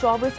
24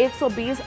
120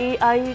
AI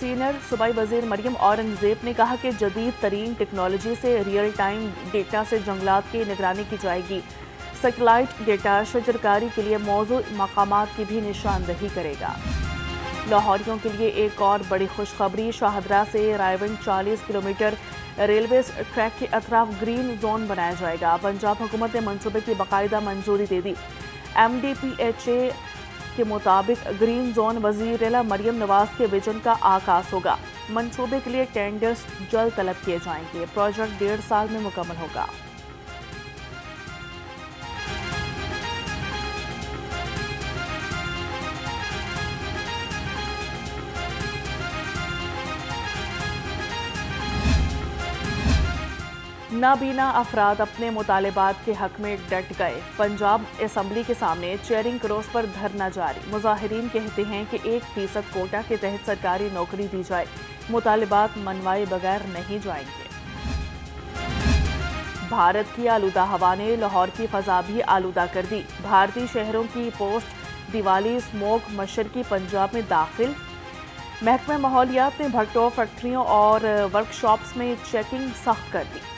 senior صوبائی وزیر مریم اورنگزیب نے کہا کہ جدید ترین ٹیکنالوجی سے ریئل ٹائم ڈیٹا سے جنگلات کی نگرانی کی جائے گی۔ سیٹلائٹ ڈیٹا شجرکاری کے لیے موزوں مقامات کی بھی نشاندہی کرے گا۔ لاہوریوں کے لیے ایک اور بڑی خوشخبری، شاہدرہ سے رائے گنج 40 کلومیٹر ریلوے ٹریک کے اطراف گرین زون بنایا جائے گا۔ پنجاب حکومت نے منصوبے کی باقاعدہ منظوری دے دی۔ MDPHA کے مطابق گرین زون وزیر اعلیٰ مریم نواز کے ویژن کا آغاز ہوگا۔ منصوبے کے لیے ٹینڈرز جلد طلب کیے جائیں گے۔ پروجیکٹ 1.5 سال میں مکمل ہوگا۔ نابینا افراد اپنے مطالبات کے حق میں ڈٹ گئے۔ پنجاب اسمبلی کے سامنے چیئرنگ کراس پر دھرنا جاری۔ مظاہرین کہتے ہیں کہ 1% کوٹا کے تحت سرکاری نوکری دی جائے، مطالبات منوائے بغیر نہیں جائیں گے۔ بھارت کی آلودہ ہوا نے لاہور کی فضا بھی آلودہ کر دی۔ بھارتی شہروں کی پوسٹ دیوالی اسموگ مشرقی پنجاب میں داخل۔ محکمہ ماحولیات نے بھٹو فیکٹریوں اور ورک شاپس میں چیکنگ سخت کر دی۔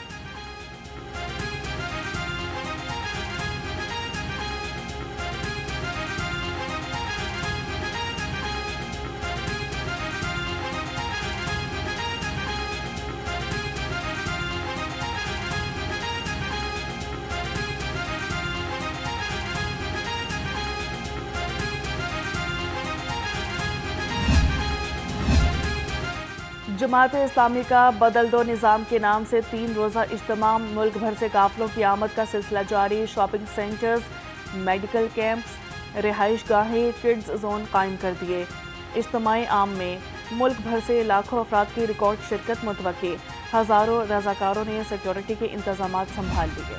جماعت اسلامی کا بدل دو نظام کے نام سے 3 روزہ اجتماع، ملک بھر سے قافلوں کی آمد کا سلسلہ جاری۔ شاپنگ سینٹرز، میڈیکل کیمپس، رہائش گاہیں، کڈز زون قائم کر دیے۔ اجتماع عام میں ملک بھر سے لاکھوں افراد کی ریکارڈ شرکت متوقع۔ ہزاروں رضاکاروں نے سیکیورٹی کے انتظامات سنبھال لیے۔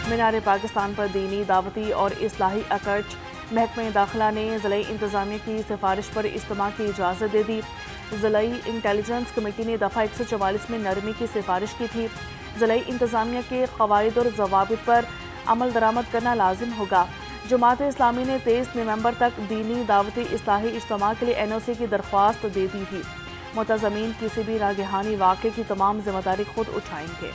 مینار پاکستان پر دینی، دعوتی اور اصلاحی اکرچ۔ محکمہ داخلہ نے ضلعی انتظامیہ کی سفارش پر اجتماع کی اجازت دے دی۔ ضلعی انٹیلیجنس کمیٹی نے دفعہ 144 میں نرمی کی سفارش کی تھی۔ ضلعی انتظامیہ کے قواعد اور ضوابط پر عمل درآمد کرنا لازم ہوگا۔ جماعت اسلامی نے 23 نومبر تک دینی، دعوتی، اصلاحی اجتماع کے لیے NOC کی درخواست دے دی تھی۔ متضمین کسی بھی ناگہانی واقعے کی تمام ذمہ داری خود اٹھائیں گے۔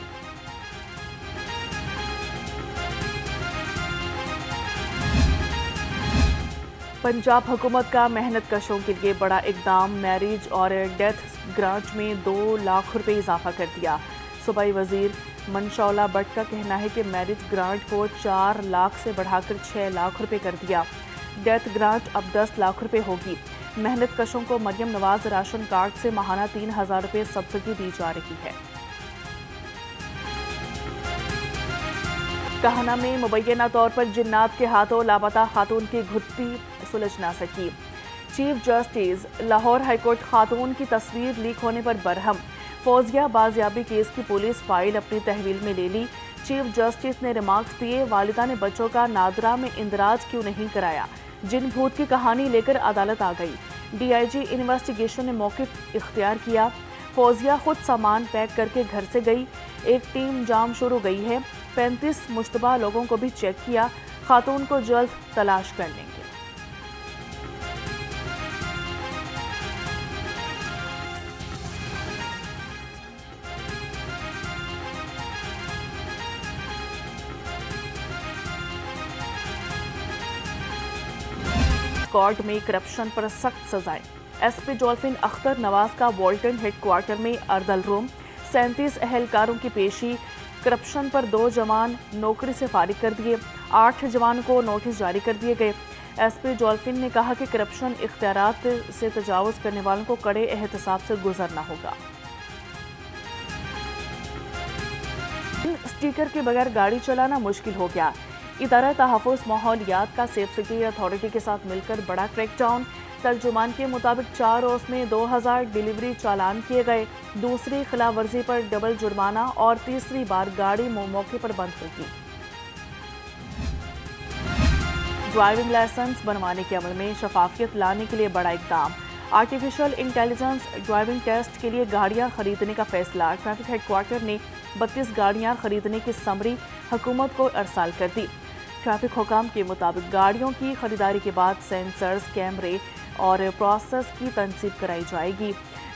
پنجاب حکومت کا محنت کشوں کے لیے بڑا اقدام، میرج اور ڈیتھ گرانٹ میں 2 لاکھ روپے اضافہ کر دیا۔ صوبائی وزیر منشاءاللہ بٹ کا کہنا ہے کہ میرج گرانٹ کو 4 لاکھ سے بڑھا کر 6 لاکھ روپے کر دیا۔ ڈیتھ گرانٹ اب 10 لاکھ روپے ہوگی۔ محنت کشوں کو مریم نواز راشن کارڈ سے ماہانہ 3000 روپے سبسڈی دی جا رہی ہے۔ کہانا میں مبینہ طور پر جنات کے ہاتھوں لاپتہ خاتون کی گھٹی سلجھ نہ سکی۔ Chief justice Lahore high court خاتون کی تصویر لیک ہونے پر برہم۔ فوزیہ بازیابی کیس کی پولیس فائل اپنی تحویل میں لے لی۔ چیف جسٹس نے ریمارکس دیے، والدہ نے بچوں کا نادرا میں اندراج کیوں نہیں کرایا؟ جن بھوت کی کہانی لے کر عدالت آ گئی۔ DIG انویسٹیگیشن نے موقف اختیار کیا۔ فوزیہ خود سامان پیک کر کے گھر سے گئی۔ ایک ٹیم جام شروع گئی ہے۔ 35 مشتبہ لوگوں کو بھی چیک کیا۔ خاتون کو جلد تلاش کر لیں گے۔ کورٹ میں کرپشن پر سخت سزائیں۔ SP ڈولفن اختر نواز کا والٹن ہیڈ کوارٹر میں اردل روم۔ 37 اہلکاروں کی پیشی۔ کرپشن پر 2 جوان نوکری سے فارغ کر دیے۔ 8 جوان کو نوٹس جاری کر دیے گئے۔ SP ڈولفن نے کہا کہ کرپشن اختیارات سے تجاوز کرنے والوں کو کڑے احتساب سے گزرنا ہوگا۔ اسٹیکر کے بغیر گاڑی چلانا مشکل ہو گیا۔ ادارہ تحفظ ماحولیات کا سیف سٹی اتھارٹی کے ساتھ مل کر بڑا کریک ڈاؤن۔ ترجمان کے مطابق 4 روز میں 2000 ڈیلیوری چالان کیے گئے۔ دوسری خلاف ورزی پر ڈبل جرمانہ اور تیسری بار گاڑی موقع پر بند ہوگی۔ ڈرائیونگ لائسنس بنوانے کے عمل میں شفافیت لانے کے لیے بڑا اقدام۔ آرٹیفیشل انٹیلیجنس ڈرائیونگ ٹیسٹ کے لیے گاڑیاں خریدنے کا فیصلہ۔ ٹریفک ہیڈ کوارٹر نے 32 گاڑیاں خریدنے کی سمری حکومت کو ارسال کر دی۔ ٹریفک حکام کے مطابق گاڑیوں کی خریداری کے بعد سینسرز، کیمرے اور پروسیس کی تنصیب کرائی جائے گی۔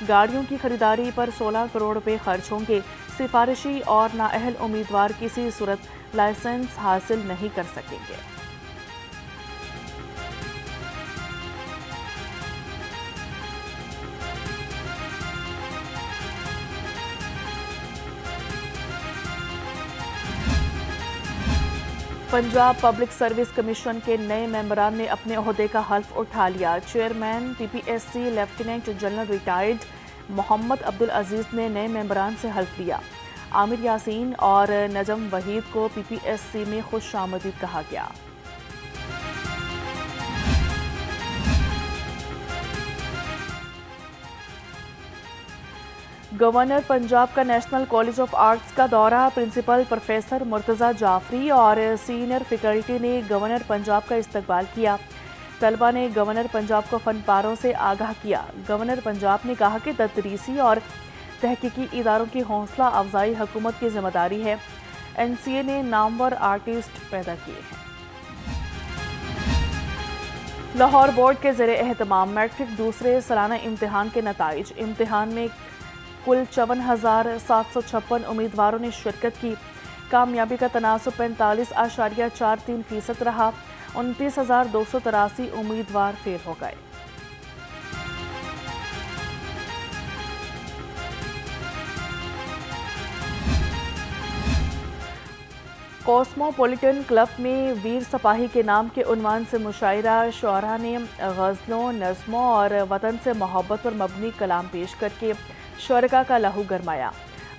گاڑیوں کی خریداری پر 16 کروڑ روپے خرچ ہوں گے۔ سفارشی اور نااہل امیدوار کسی صورت لائسنس حاصل نہیں کر سکیں گے۔ پنجاب پبلک سروس کمیشن کے نئے ممبران نے اپنے عہدے کا حلف اٹھا لیا۔ Chairman P P S C lieutenant general retired Muhammad Abdul Aziz نے نئے ممبران سے حلف لیا۔ عامر یاسین اور نجم وحید کو پی پی ایس سی میں خوش آمدید کہا گیا۔ گورنر پنجاب کا نیشنل کالج آف آرٹس کا دورہ، پرنسپل پروفیسر مرتضی جعفری اور سینئر فیکلٹی نے گورنر پنجاب کا استقبال کیا۔ طلبہ نے گورنر پنجاب کو فن پاروں سے آگاہ کیا۔ گورنر پنجاب نے کہا کہ تدریسی اور تحقیقی اداروں کی حوصلہ افزائی حکومت کی ذمہ داری ہے۔ این سی اے نے نامور آرٹسٹ پیدا کیے ہیں۔ لاہور بورڈ کے زیر اہتمام میٹرک دوسرے سالانہ امتحان کے نتائج۔ امتحان میں کل 54,756 امیدواروں نے شرکت کی۔ کامیابی کا تناسب 45.43% رہا۔ 29,283 امیدوار فیل ہو گئے۔ کوسموپولیٹن کلب میں ویر سپاہی کے نام کے عنوان سے مشاعرہ، شعراء نے غزلوں، نظموں اور وطن سے محبت پر مبنی کلام پیش کر کے شرکاء کا لہو گرمایا۔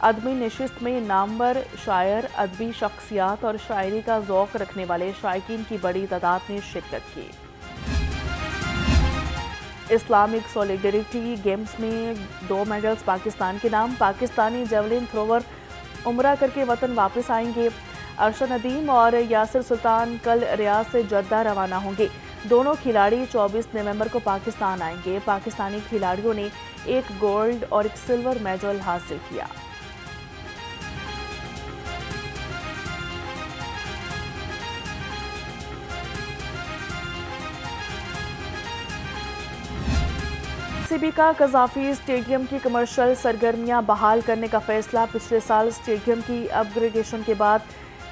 ادبی نشست میں نامور شاعر، ادبی شخصیات اور شاعری کا ذوق رکھنے والے شائقین کی بڑی تعداد نے شرکت کی۔ اسلامک سولیڈریٹی گیمز میں 2 میڈلز پاکستان کے نام۔ پاکستانی جیولن تھروور عمرہ کر کے وطن واپس آئیں گے۔ ارشد ندیم اور یاسر سلطان کل ریاض سے جدہ روانہ ہوں گے۔ دونوں کھلاڑی 24 نومبر کو پاکستان آئیں گے۔ پاکستانی کھلاڑیوں نے 1 گولڈ اور 1 سلور میڈل حاصل کیا۔ سی بی کا قذافی اسٹیڈیم کی کمرشل سرگرمیاں بحال کرنے کا فیصلہ۔ پچھلے سال اسٹیڈیم کی اپ گریڈیشن کے بعد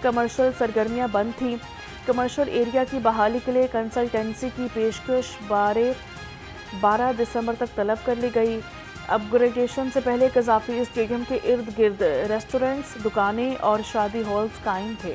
کمرشل سرگرمیاں بند تھیں۔ کمرشل ایریا کی بحالی کے لیے کنسلٹنسی کی پیشکش 12 دسمبر تک طلب کر لی گئی۔ اپ گریڈیشن سے پہلے قذافی اسٹیڈیم کے ارد گرد ریسٹورنٹس، دکانیں اور شادی ہالز قائم تھے۔